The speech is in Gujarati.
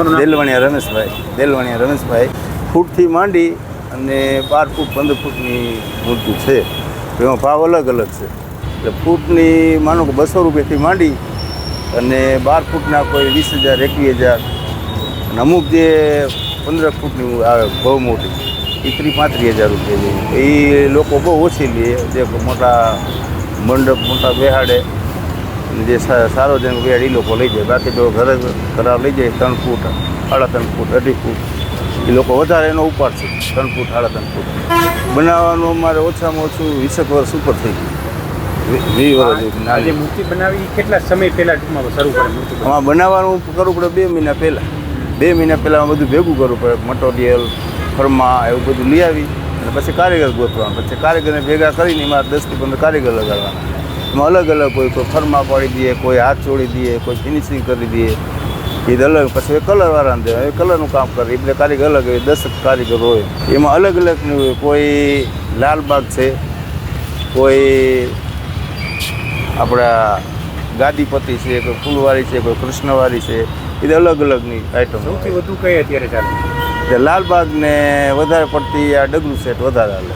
દેલવાણિયા રમેશભાઈ ફૂટથી માંડી અને 12 ફૂટ 15 ફૂટની મૂર્તિ છે. એમાં ભાવ અલગ અલગ છે. એટલે ફૂટની માનો કે 200 રૂપિયાથી માંડી અને 12 ફૂટના કોઈ 20,000 21,000 અને અમુક જે 15 ફૂટની આવે બહુ મોટી એ 30-35,000 રૂપિયા જેવી. એ લોકો બહુ ઓછી લે, જે મોટા મંડપ મોટા બેહાડે જે સાર્વજનિક બેહાડ એ લોકો લઈ જાય. બાકી તો ઘરે ઘરાવ લઈ જાય 3 ફૂટ 3.5 ફૂટ 2.5 ફૂટ એ લોકો વધારે એનો ઉપાડ છે. 3 ફૂટ 3.5 ફૂટ બનાવવાનું અમારે ઓછામાં ઓછું 20 વર્ષ ઉપર થઈ ગયું. 20 વર્ષ આજે મૂર્તિ બનાવી કેટલા સમય પહેલા ટૂંકમાં શરૂ કરે મૂર્તિ? આમાં બનાવવાનું કરવું પડે 2 મહિના પહેલાં. 2 મહિના પહેલાં બધું ભેગું કરવું પડે, મટીરિયલ ફર્મા એવું બધું લઈ આવી અને પછી કારીગર ગોતવાનું. પછી કારીગરને ભેગા કરીને એમાં 10 થી 15 કારીગર લગાડવાના. એમાં અલગ અલગ કોઈ ફર્મા પાડી દે, કોઈ હાથ છોડી દે, કોઈ ફિનિશિંગ કરી દે. એ અલગ પછી કલરવાળાને દે, એ કલરનું કામ કરે. એ બધા કારીગર અલગ હોય, 10 કારીગર હોય. એમાં અલગ અલગનું હોય. કોઈ લાલબાગ છે, કોઈ આપણા ગાદીપતિ છે, કોઈ ફૂલવાળી છે, કોઈ કૃષ્ણવાળી છે. એ અલગ અલગની આઈટમ. સૌથી વધુ કઈ અત્યારે ચાલે? લાલબાગ ને વધારે પડતી આ ડગલું સેટ વધારે હાલે.